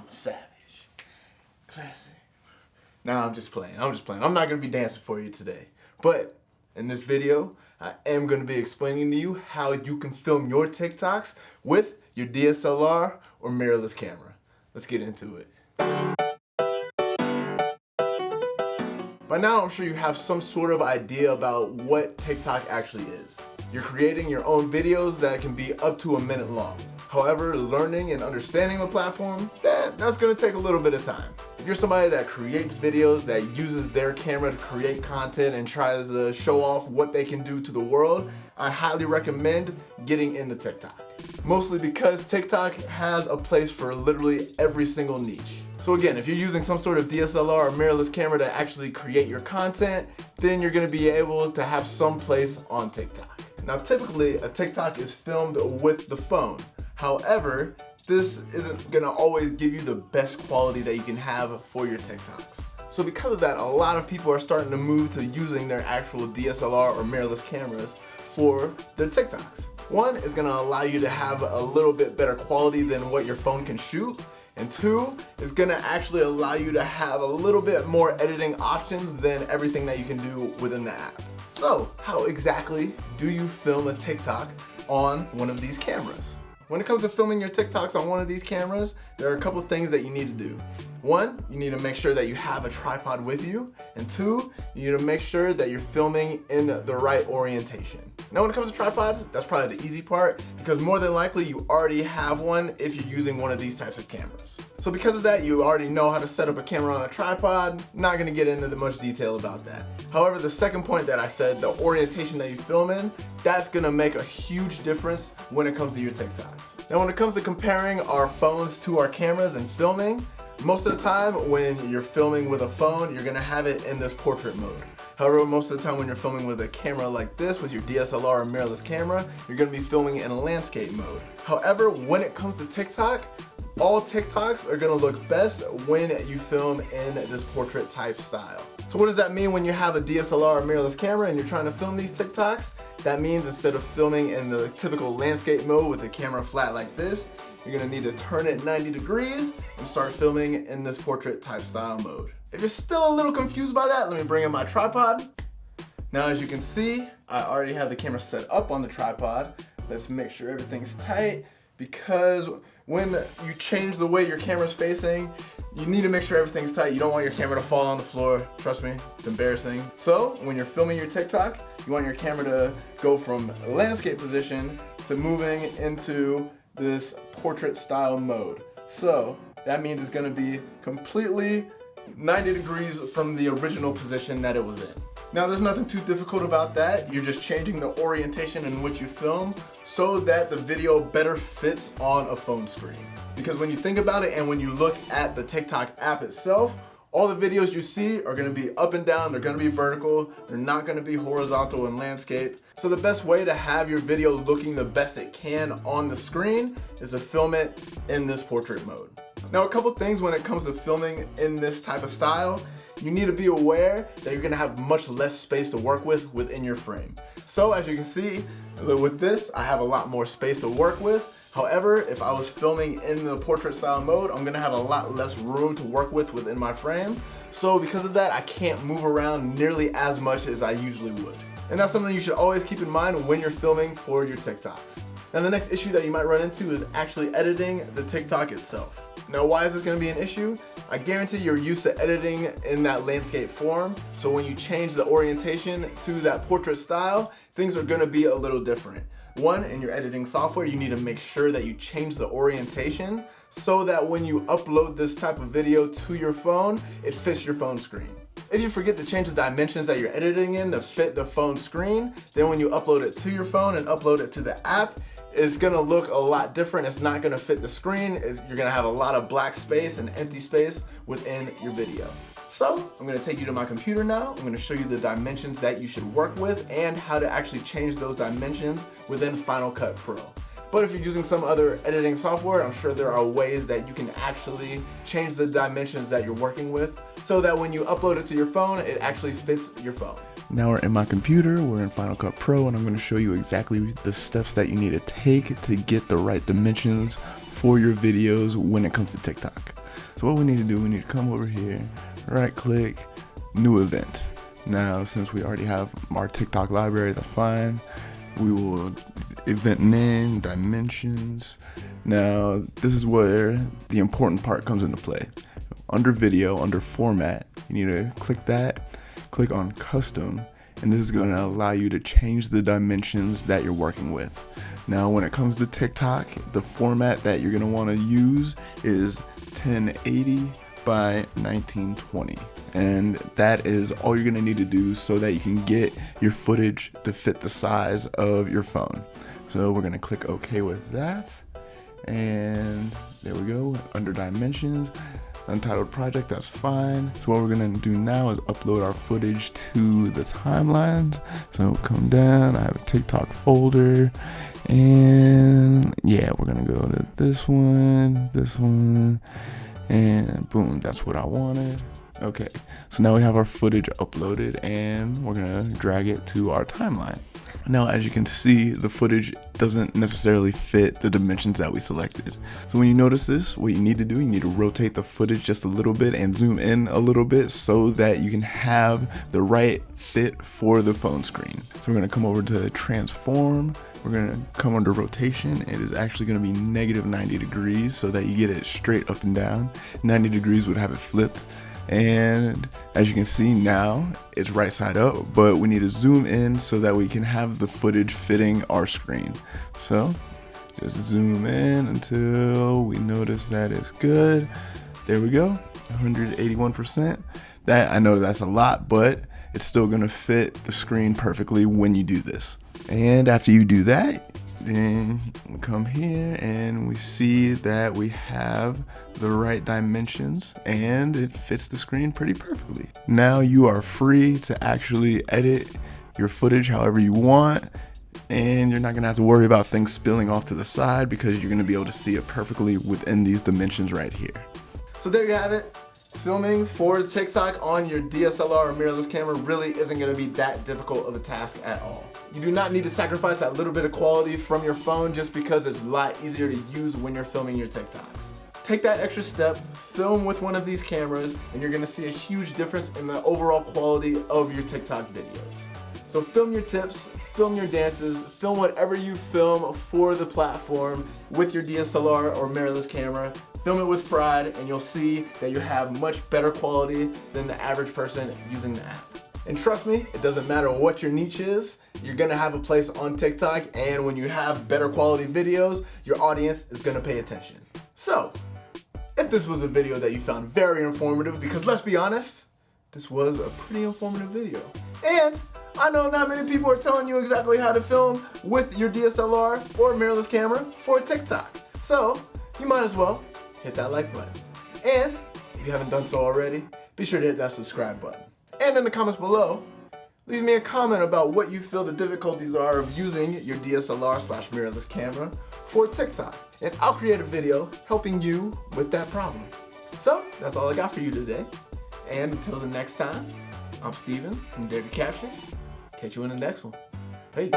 a savage. Classic. Nah, I'm just playing. I'm not gonna be dancing for you today. But in this video, I am gonna be explaining to you how you can film your TikToks with your DSLR or mirrorless camera. Let's get into it. By now, I'm sure you have some sort of idea about what TikTok actually is. You're creating your own videos that can be up to a minute long. However, learning and understanding the platform, that's gonna take a little bit of time. If you're somebody that creates videos, that uses their camera to create content and tries to show off what they can do to the world, I highly recommend getting into TikTok. Mostly because TikTok has a place for literally every single niche. So again, if you're using some sort of DSLR or mirrorless camera to actually create your content, then you're gonna be able to have some place on TikTok. Now typically, a TikTok is filmed with the phone. However, this isn't gonna always give you the best quality that you can have for your TikToks. So because of that, a lot of people are starting to move to using their actual DSLR or mirrorless cameras for their TikToks. One is gonna allow you to have a little bit better quality than what your phone can shoot. And two, is gonna actually allow you to have a little bit more editing options than everything that you can do within the app. So, how exactly do you film a TikTok on one of these cameras? When it comes to filming your TikToks on one of these cameras, there are a couple things that you need to do. One, you need to make sure that you have a tripod with you. And two, you need to make sure that you're filming in the right orientation. Now when it comes to tripods, that's probably the easy part because more than likely you already have one if you're using one of these types of cameras. So because of that, you already know how to set up a camera on a tripod. Not gonna get into much detail about that. However, the second point that I said, the orientation that you film in, that's gonna make a huge difference when it comes to your TikToks. Now when it comes to comparing our phones to our cameras and filming, most of the time when you're filming with a phone, you're gonna have it in this portrait mode. However, most of the time when you're filming with a camera like this, with your DSLR or mirrorless camera, you're gonna be filming in a landscape mode. However, when it comes to TikTok, all TikToks are gonna look best when you film in this portrait type style. So what does that mean when you have a DSLR or mirrorless camera and you're trying to film these TikToks? That means instead of filming in the typical landscape mode with the camera flat like this, you're gonna need to turn it 90 degrees and start filming in this portrait type style mode. If you're still a little confused by that, let me bring in my tripod. Now as you can see, I already have the camera set up on the tripod. Let's make sure everything's tight because when you change the way your camera's facing, you need to make sure everything's tight. You don't want your camera to fall on the floor. Trust me, it's embarrassing. So when you're filming your TikTok, you want your camera to go from landscape position to moving into this portrait style mode. So that means it's gonna be completely 90 degrees from the original position that it was in. Now there's nothing too difficult about that. You're just changing the orientation in which you film so that the video better fits on a phone screen. Because when you think about it and when you look at the TikTok app itself, all the videos you see are gonna be up and down, they're gonna be vertical, they're not gonna be horizontal and landscape. So the best way to have your video looking the best it can on the screen is to film it in this portrait mode. Now a couple things when it comes to filming in this type of style, you need to be aware that you're gonna have much less space to work with within your frame. So as you can see, with this, I have a lot more space to work with. However, if I was filming in the portrait style mode, I'm gonna have a lot less room to work with within my frame. So because of that, I can't move around nearly as much as I usually would. And that's something you should always keep in mind when you're filming for your TikToks. Now the next issue that you might run into is actually editing the TikTok itself. Now why is this gonna be an issue? I guarantee you're used to editing in that landscape form, so when you change the orientation to that portrait style, things are gonna be a little different. One, in your editing software, you need to make sure that you change the orientation so that when you upload this type of video to your phone, it fits your phone screen. If you forget to change the dimensions that you're editing in to fit the phone screen, then when you upload it to your phone and upload it to the app, it's gonna look a lot different. It's not gonna fit the screen. You're gonna have a lot of black space and empty space within your video. So I'm gonna take you to my computer now. I'm gonna show you the dimensions that you should work with and how to actually change those dimensions within Final Cut Pro. But if you're using some other editing software, I'm sure there are ways that you can actually change the dimensions that you're working with so that when you upload it to your phone, it actually fits your phone. Now we're in my computer, we're in Final Cut Pro, and I'm going to show you exactly the steps that you need to take to get the right dimensions for your videos when it comes to TikTok. So what we need to do, we need to come over here, right click, new event. Now, since we already have our TikTok library, that's fine. We will event name, dimensions. Now, this is where the important part comes into play. Under video, under format, you need to click that, click on custom, and this is going to allow you to change the dimensions that you're working with. Now, when it comes to TikTok, the format that you're going to want to use is 1080 by 1920, and that is all you're going to need to do so that you can get your footage to fit the size of your phone. So we're going to click OK with that, and there we go. Under dimensions, untitled project, that's fine. So what we're going to do now is upload our footage to the timelines. So come down, I have a TikTok folder, and yeah, we're going to go to this one, and boom, that's what I wanted. Okay, so now we have our footage uploaded, and we're gonna drag it to our timeline. Now, as you can see, the footage doesn't necessarily fit the dimensions that we selected. So when you notice this, what you need to do, you need to rotate the footage just a little bit and zoom in a little bit so that you can have the right fit for the phone screen. So we're gonna come over to transform. We're gonna come under rotation. It is actually gonna be -90 degrees so that you get it straight up and down. 90 degrees would have it flipped. And as you can see now, it's right side up, but we need to zoom in so that we can have the footage fitting our screen. So just zoom in until we notice that it's good. There we go, 181%. That, I know that's a lot, but it's still gonna fit the screen perfectly when you do this. And after you do that, then we come here and we see that we have the right dimensions and it fits the screen pretty perfectly. Now you are free to actually edit your footage however you want, and you're not gonna have to worry about things spilling off to the side because you're gonna be able to see it perfectly within these dimensions right here. So there you have it. Filming for TikTok on your DSLR or mirrorless camera really isn't going to be that difficult of a task at all. You do not need to sacrifice that little bit of quality from your phone just because it's a lot easier to use when you're filming your TikToks. Take that extra step, film with one of these cameras, and you're going to see a huge difference in the overall quality of your TikTok videos. So film your tips, film your dances, film whatever you film for the platform with your DSLR or mirrorless camera. Film it with pride, and you'll see that you have much better quality than the average person using the app. And trust me, it doesn't matter what your niche is, you're gonna have a place on TikTok, and when you have better quality videos, your audience is gonna pay attention. So, if this was a video that you found very informative, because let's be honest, this was a pretty informative video. And I know not many people are telling you exactly how to film with your DSLR or mirrorless camera for TikTok. So, you might as well hit that like button. And if you haven't done so already, be sure to hit that subscribe button. And in the comments below, leave me a comment about what you feel the difficulties are of using your DSLR/mirrorless camera for TikTok. And I'll create a video helping you with that problem. So, that's all I got for you today. And until the next time, I'm Steven from Dare to Capture. Catch you in the next one. Peace.